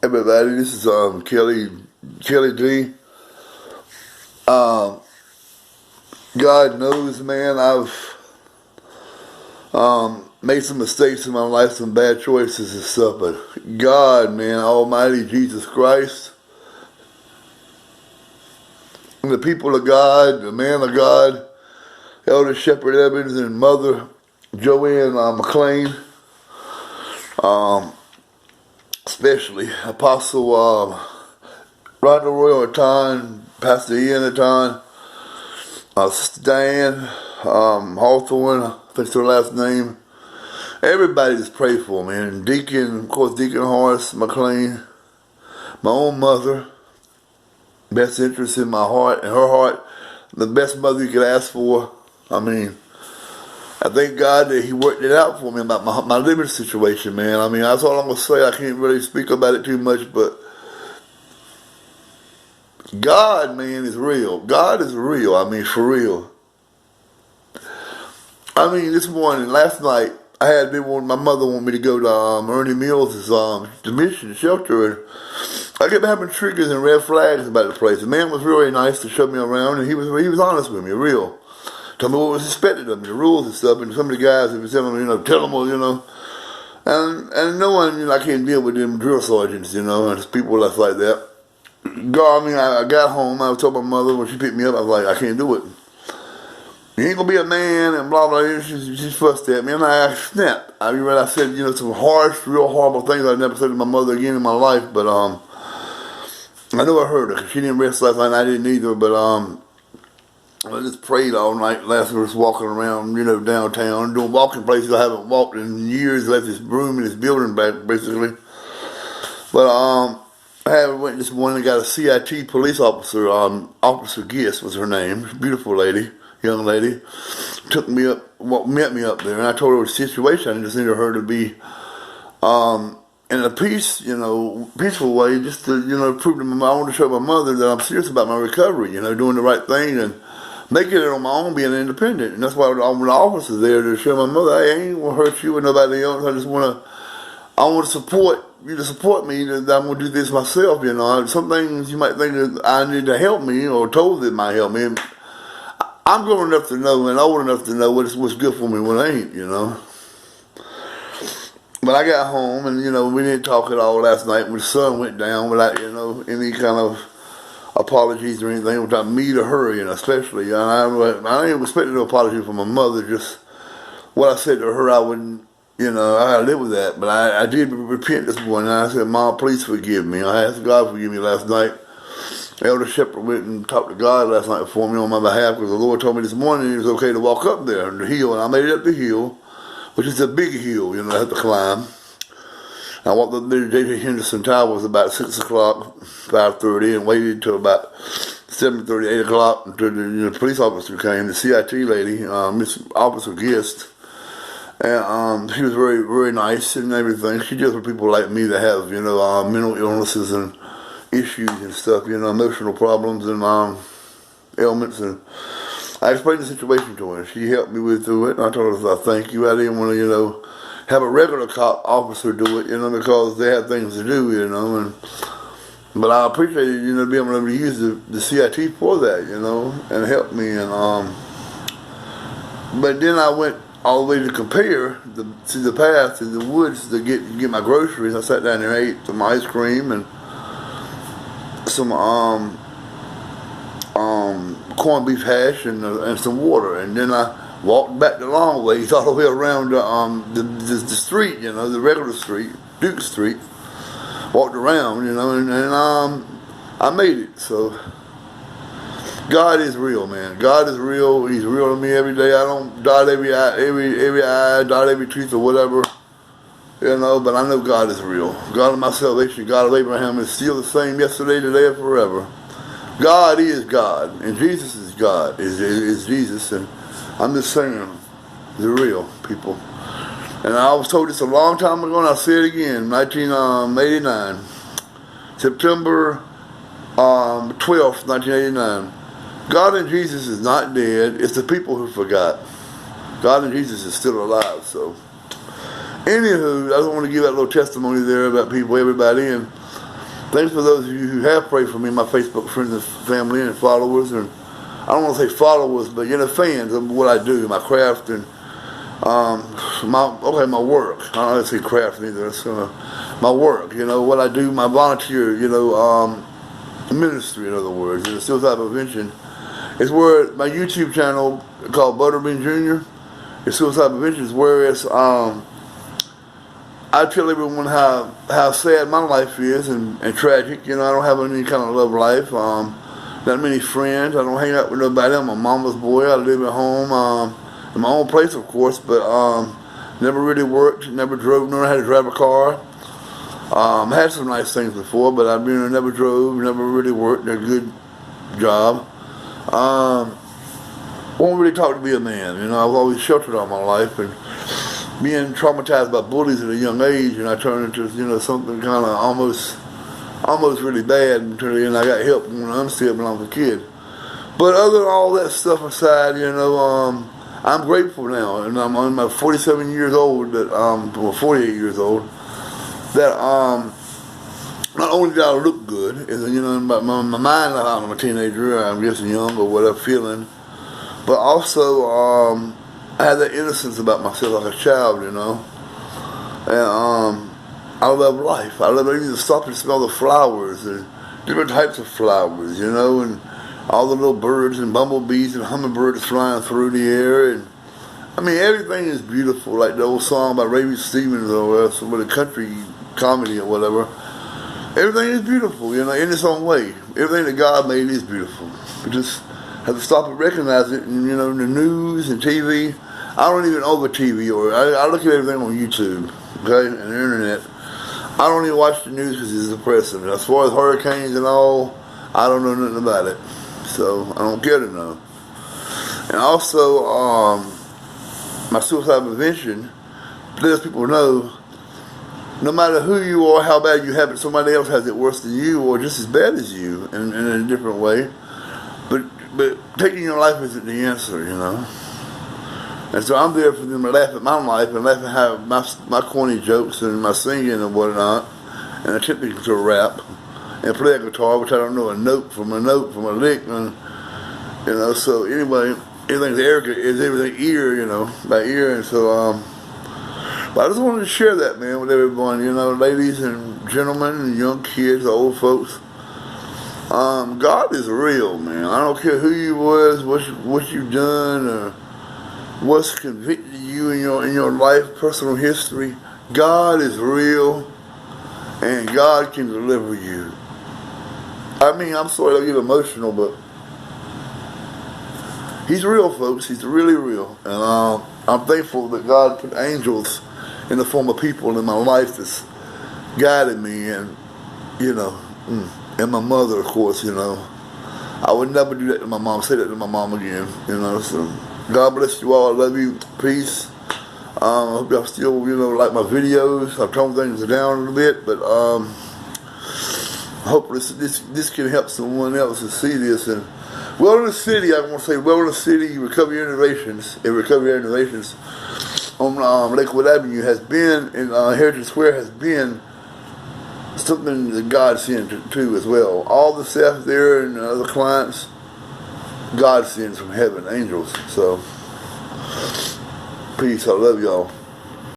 Everybody, this is Kelly D. Um, God knows, man, I've made some mistakes in my life, some bad choices and stuff, but God, man, Almighty Jesus Christ, and the people of God, the man of God, Elder Shepherd Evans and Mother Joanne McLean, especially Apostle Rhonda Royal Aton, Pastor Ian Aton, Sister Diane Hawthorne, I think's her last name. Everybody just pray for me. And Deacon, of course, Deacon Horace McLean, my own mother, best interest in my heart and her heart, the best mother you could ask for. I mean, I thank God that He worked it out for me about my living situation, man. I mean, that's all I'm going to say. I can't really speak about it too much, but God, man, is real. God is real. I mean, for real. I mean, this morning, last night, I had my mother wanted me to go to Ernie Mills' mission shelter, and I kept having triggers and red flags about the place. The man was really nice to show me around, and he was honest with me, real. Told me what was expected of me, the rules and stuff, and some of the guys that were telling me, tell them, and no one, I can't deal with them drill sergeants, and people that's like that. God, I mean, I got home, I told my mother when she picked me up, I was like, I can't do it. You ain't gonna be a man and blah blah. She fussed at me, and I snapped. I mean, I said, some harsh, real horrible things I never said to my mother again in my life. But I know I heard her because she didn't rest last night, and I didn't either. But I just prayed all night. Last night, was walking around, downtown, doing walking places I haven't walked in years. Left this room in this building back, basically. But I went this morning and got a CIT police officer. Officer Giss was her name. Beautiful lady. Young lady took me up, met me up there, and I told her the situation. I just needed her to be in a peaceful way, just to prove to I want to show my mother that I'm serious about my recovery. Doing the right thing and making it on my own, being independent. And that's why when the officer's there to show my mother, hey, I ain't gonna hurt you or nobody else. I want to support you to support me. That I'm gonna do this myself. Some things you might think that I need to help me or told that might help me. I'm grown enough to know and old enough to know what's good for me and what ain't, But I got home and, we didn't talk at all last night when the sun went down without, any kind of apologies or anything without me to her, especially. I ain't expecting no apology from my mother, just what I said to her, I wouldn't, I gotta live with that. But I did repent this morning. I said, Mom, please forgive me. I asked God to forgive me last night. Elder Shepherd went and talked to God last night for me on my behalf because the Lord told me this morning it was okay to walk up there on the hill, and I made it up the hill, which is a big hill, I have to climb. I walked up there to J.J. Henderson Towers about 6 o'clock, 5:30, and waited until about 7:30, 8 o'clock until the police officer came, the CIT lady, Miss Officer Gist, and she was very, very nice and everything. She deals with people like me that have, mental illnesses and issues and stuff, emotional problems and ailments, and I explained the situation to her. She helped me through it, and I told her, thank you. I didn't want to, have a regular cop officer do it, because they have things to do, but I appreciated, being able to use the CIT for that, and help me, and but then I went all the way to compare to the path to the woods to get my groceries. I sat down there and ate some ice cream and some corned beef hash and some water, and then I walked back the long ways all the way around the street, the regular street, Duke Street. Walked around, and I made it. So God is real, man. God is real. He's real to me every day. I don't dot every I, dot every truth or whatever. But I know God is real. God of my salvation, God of Abraham is still the same yesterday, today, and forever. God is God, and Jesus is God, is Jesus, and I'm just saying, the real people. And I was told this a long time ago, and I'll say it again, 1989, September 12th, 1989. God and Jesus is not dead, it's the people who forgot. God and Jesus is still alive, so. Anywho, I just want to give that little testimony there about people, everybody, and thanks for those of you who have prayed for me, my Facebook friends and family and followers, and I don't want to say followers, but fans of what I do, my craft and my work. I don't want to say craft either. It's my work. What I do, my volunteer. Ministry, in other words, the suicide prevention. It's where my YouTube channel called Butterbean Jr. The suicide prevention is where it's I tell everyone how sad my life is and tragic. I don't have any kind of love life. Not many friends. I don't hang out with nobody. I'm a mama's boy. I live at home in my own place, of course, but never really worked. Never drove. Never had to drive a car. Had some nice things before, but never drove. Never really worked a good job. Won't really talk to be a man. I've always sheltered all my life and being traumatized by bullies at a young age, and I turned into something kind of almost really bad until I got help when I was a kid. But other than all that stuff aside, I'm grateful now, and I'm on my 47 years old. Well, 48 years old. That not only did I look good, my mind, I'm a teenager, I'm just young or whatever feeling, but also I had that innocence about myself like a child, and I love life. I love even stop and smell the flowers and different types of flowers, and all the little birds and bumblebees and hummingbirds flying through the air, and everything is beautiful, like the old song by Ravi Stevens or some of the country comedy or whatever. Everything is beautiful, in its own way. Everything that God made is beautiful. We just have to stop and recognize it. And, the news and TV. I don't even over TV I look at everything on YouTube, okay, and the internet. I don't even watch the news because it's depressing. As far as hurricanes and all, I don't know nothing about it, so I don't care to know. And also, my suicide prevention lets people know, no matter who you are, how bad you have it, somebody else has it worse than you or just as bad as you in a different way. But taking your life isn't the answer, And so I'm there for them to laugh at my life and laugh at how my corny jokes and my singing and whatnot, and attempting to rap and play a guitar, which I don't know a note from a lick, and So anyway, everything's arrogant is everything ear, by ear, and so But I just wanted to share that, man, with everyone, ladies and gentlemen and young kids, old folks. God is real, man. I don't care who you was, what you've done, or what's convicted you in your life, personal history. God is real, and God can deliver you. I'm sorry I get emotional, but He's real, folks. He's really real, and I'm thankful that God put angels in the form of people in my life that's guided me, and and my mother, of course. I would never do that to my mom. Say that to my mom again. So God bless you all. I love you. Peace. I hope y'all still like my videos. I've toned things down a little bit, but hopefully this can help someone else to see this. And Wilderness City, I want to say Wilderness City Recovery Innovations on Lakewood Avenue has been, and Heritage Square has been something that God sent to as well. All the staff there and other clients, God sends from heaven, angels. So, peace. I love y'all.